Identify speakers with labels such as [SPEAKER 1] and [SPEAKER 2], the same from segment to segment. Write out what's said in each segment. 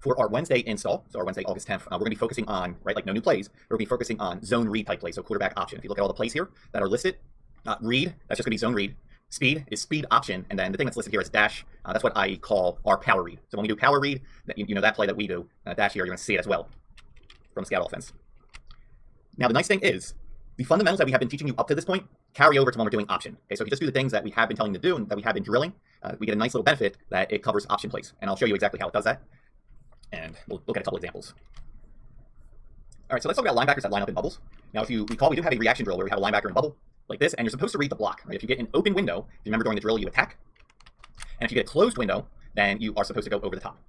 [SPEAKER 1] For our Wednesday install, so our Wednesday, August 10th, we're going to be focusing on, right, like no new plays, we're going to be focusing on zone read type plays, so quarterback option. If you look at all the plays here that are listed, read, that's just going to be zone read. Speed is speed option, and then the thing that's listed here is dash. That's what I call our power read. So when we do power read, you know that play that we do, dash here, you're going to see it as well from scout offense. Now the nice thing is, the fundamentals that we have been teaching you up to this point carry over to when we're doing option. Okay, so if you just do the things that we have been telling you to do and that we have been drilling, we get a nice little benefit that it covers option plays. And I'll show you exactly how it does that. And we'll look at a couple examples. All right, so let's talk about linebackers that line up in bubbles. Now, if you recall, we do have a reaction drill where we have a linebacker in a bubble like this, and you're supposed to read the block. Right? If you get an open window, if you remember during the drill, you attack. And if you get a closed window, then you are supposed to go over the top.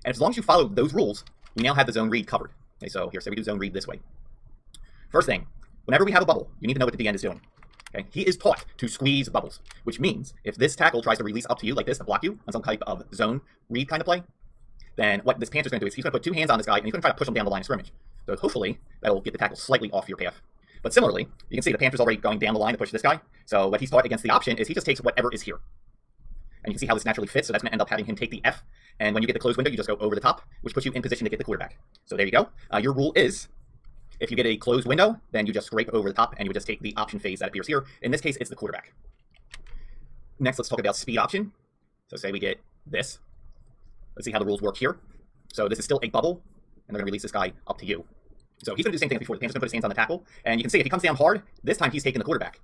[SPEAKER 1] And as long as you follow those rules, we now have the zone read covered. Okay, so here, say we do zone read this way. First thing, whenever we have a bubble, you need to know what the DN is doing. Okay? He is taught to squeeze bubbles, which means if this tackle tries to release up to you like this to block you on some type of zone read kind of play, then what this Panther's going to do is he's going to put two hands on this guy and he's going to try to push him down the line of scrimmage. So hopefully that'll get the tackle slightly off your path. But similarly, you can see the Panther's already going down the line to push this guy. So what he's taught against the option is he just takes whatever is here. And you can see how this naturally fits, so that's going to end up having him take the F. And when you get the closed window, you just go over the top, which puts you in position to get the quarterback. So there you go. Your rule is, if you get a closed window, then you just scrape over the top and you would just take the option phase that appears here. In this case, it's the quarterback. Next, let's talk about speed option. So say we get this. Let's see how the rules work here. So this is still a bubble, and they're going to release this guy up to you. So he's going to do the same thing as before. The Panther's going to put his hands on the tackle, and you can see if he comes down hard, this time he's taking the quarterback.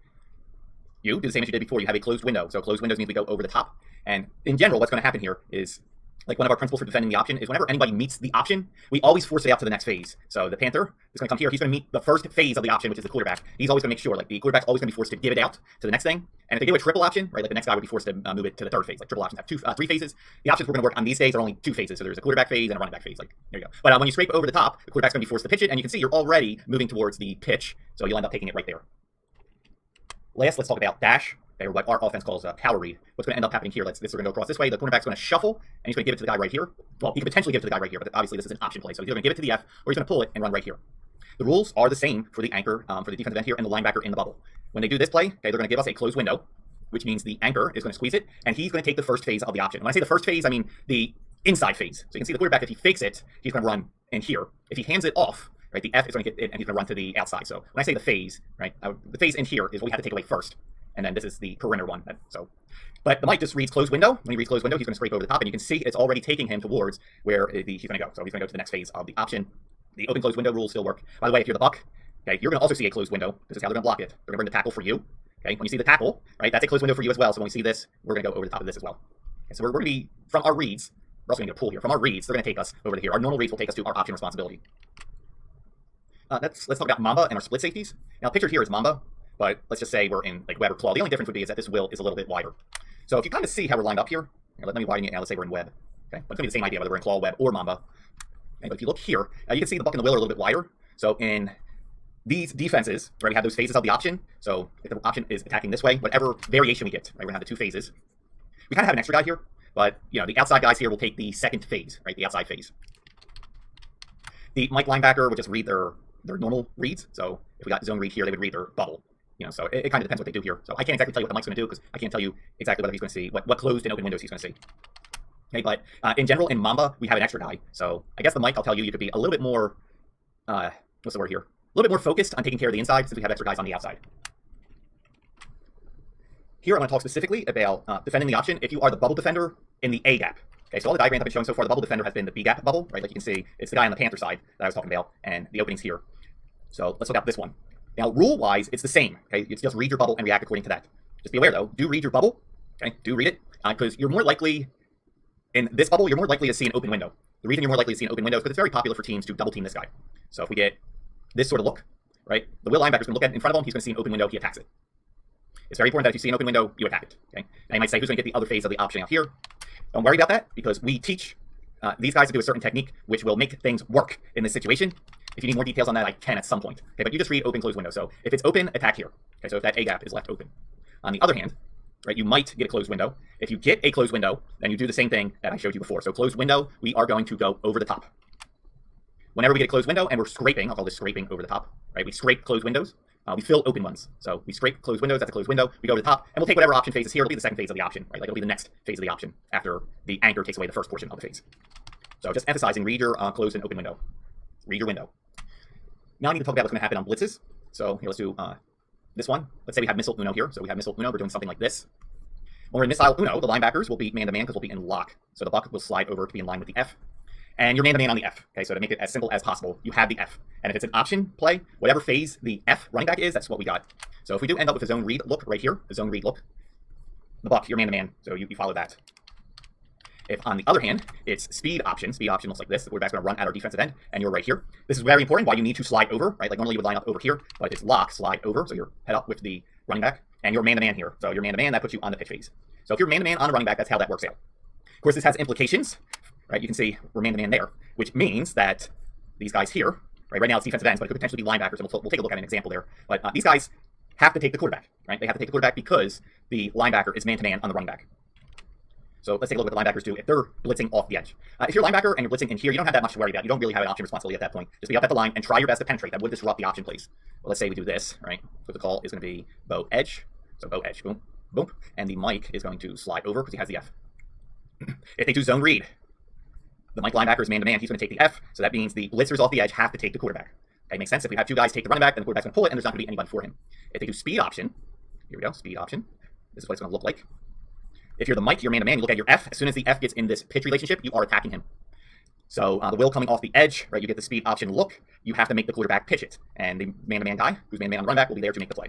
[SPEAKER 1] You do the same as you did before. You have a closed window. So closed windows means we go over the top. And in general, what's going to happen here is, like one of our principles for defending the option is whenever anybody meets the option, we always force it out to the next phase. So the Panther is going to come here. He's going to meet the first phase of the option, which is the quarterback. He's always going to make sure, like the quarterback's always going to be forced to give it out to the next thing. And if they do a triple option, right, like the next guy would be forced to move it to the third phase. Like triple options have three phases. The options we're going to work on these days are only two phases. So there's a quarterback phase and a running back phase. Like there you go. But when you scrape over the top, the quarterback's going to be forced to pitch it, and you can see you're already moving towards the pitch. So you'll end up taking it right there. Last, let's talk about dash. Or what our offense calls power read. What's going to end up happening here? We're going to go across this way. The cornerback's going to shuffle, and he's going to give it to the guy right here. Well, he could potentially give it to the guy right here, but obviously this is an option play. So he's either going to give it to the F, or he's going to pull it and run right here. The rules are the same for the anchor, for the defensive end here, and the linebacker in the bubble. When they do this play, okay, they're going to give us a closed window, which means the anchor is going to squeeze it, and he's going to take the first phase of the option. When I say the first phase, I mean the inside phase. So you can see the quarterback, if he fakes it, he's going to run in here. If he hands it off, right, the F is going to get it, and he's going to run to the outside. So when I say the phase, right, the phase in here is what we have to take away first. And then this is the perimeter one. But the Mike just reads closed window. When he reads closed window, he's going to scrape over the top, and you can see it's already taking him towards where he's going to go. So he's going to go to the next phase of the option. The open closed window rules still work. By the way, if you're the buck, okay, you're going to also see a closed window. This is how they're going to block it. They're going to bring the tackle for you. Okay, when you see the tackle, right, that's a closed window for you as well. So when we see this, we're going to go over the top of this as well. Okay, so we're going to be from our reads. We're also going to get a pull here. From our reads, they're going to take us over to here. Our normal reads will take us to our option responsibility. Let's talk about Mamba and our split safeties. Now, pictured here is Mamba. But let's just say we're in like web or claw. The only difference would be is that this will is a little bit wider. So if you kind of see how we're lined up here, let me widen it now. Let's say we're in web. Okay, but it's going to be the same idea whether we're in claw, web, or Mamba. Okay, but if you look here, you can see the buck and the will are a little bit wider. So in these defenses, right, we have those phases of the option. So if the option is attacking this way, whatever variation we get, right, we're going to have the two phases. We kind of have an extra guy here, but you know the outside guys here will take the second phase, right, the outside phase. The Mike linebacker would just read their normal reads. So if we got zone read here, they would read their bubble. You know, so it kind of depends what they do here. So I can't exactly tell you what the Mike's going to do because I can't tell you exactly whether he's going to see what closed and open windows he's going to see. Okay, but in general, in Mamba, we have an extra guy. So I guess the Mike, I'll tell you, you could be a little bit more, what's the word here? A little bit more focused on taking care of the inside since we have extra guys on the outside. Here, I'm going to talk specifically about defending the option if you are the bubble defender in the A gap. Okay, so all the diagrams I've been showing so far, the bubble defender has been the B gap bubble, right? Like you can see, it's the guy on the Panther side that I was talking about, and the opening's here. So let's look at this one. Now, rule-wise, it's the same, okay? It's just read your bubble and react according to that. Just be aware, though, do read your bubble, okay? Do read it, because you're more likely, in this bubble, you're more likely to see an open window. The reason you're more likely to see an open window is because it's very popular for teams to double team this guy. So if we get this sort of look, right, the will linebacker's going to look at it in front of him, he's going to see an open window, he attacks it. It's very important that if you see an open window, you attack it, okay? Now you might say, who's going to get the other phase of the option out here? Don't worry about that, because we teach these guys to do a certain technique which will make things work in this situation. If you need more details on that, I can at some point. Okay, but you just read open, closed window. So if it's open, attack here. Okay, so if that A gap is left open. On the other hand, right, you might get a closed window. If you get a closed window, then you do the same thing that I showed you before. So closed window, we are going to go over the top. Whenever we get a closed window and we're scraping, I'll call this scraping over the top, right? We scrape closed windows. We fill open ones. So we scrape closed windows, that's a closed window. We go to the top, and we'll take whatever option phase is here. It'll be the second phase of the option, right? Like it'll be the next phase of the option after the anchor takes away the first portion of the phase. Okay, so we're going to be from our reads. We're going to be focusing on zone read type plays. So So just emphasizing, read your closed and open window. Read your window. Now I need to talk about what's going to happen on blitzes. So here, let's do this one. Let's say we have missile Uno here. So we have missile Uno. We're doing something like this. When we're in missile Uno, the linebackers will be man-to-man because we'll be in lock. So the buck will slide over to be in line with the F. And you're man-to-man on the F. Okay, so to make it as simple as possible, you have the F. And if it's an option play, whatever phase the F running back is, that's what we got. So if we do end up with a zone read look right here, a zone read look, the buck, you're man-to-man. So you follow that. If, on the other hand, it's speed option looks like this. The quarterback's going to run at our defensive end, and you're right here. This is very important, why you need to slide over, right? Like normally you would line up over here, but it's lock, slide over, so you're head up with the running back, and you're man-to-man here. So you're man-to-man, that puts you on the pitch phase. So if you're man-to-man on a running back, that's how that works out. Of course, this has implications, right? You can see we're man-to-man there, which means that these guys here, right now it's defensive ends, but it could potentially be linebackers, and we'll take a look at an example there. But these guys have to take the quarterback, right? They have to take the quarterback because the linebacker is man-to-man on the running back. So let's take a look at what the linebackers do if they're blitzing off the edge. If you're a linebacker and you're blitzing in here, you don't have that much to worry about. You don't really have an option responsibility at that point. Just be up at the line and try your best to penetrate. That would disrupt the option plays. Well, let's say we do this, right? So the call is going to be bow edge. So bow edge, boom, boom. And the Mike is going to slide over because he has the F. If they do zone read, the Mike linebacker is man-to-man. He's going to take the F. So that means the blitzers off the edge have to take the quarterback. Okay, makes sense. If we have two guys take the running back, then the quarterback's going to pull it, and there's not going to be anybody for him. If they do speed option, here we go, speed option. This is what it's going to look like. If you're the Mike, you're man-to-man, you look at your F. As soon as the F gets in this pitch relationship, you are attacking him. So the will coming off the edge, right, you get the speed option look. You have to make the quarterback pitch it. And the man-to-man guy, who's man-to-man on the run back, will be there to make the play.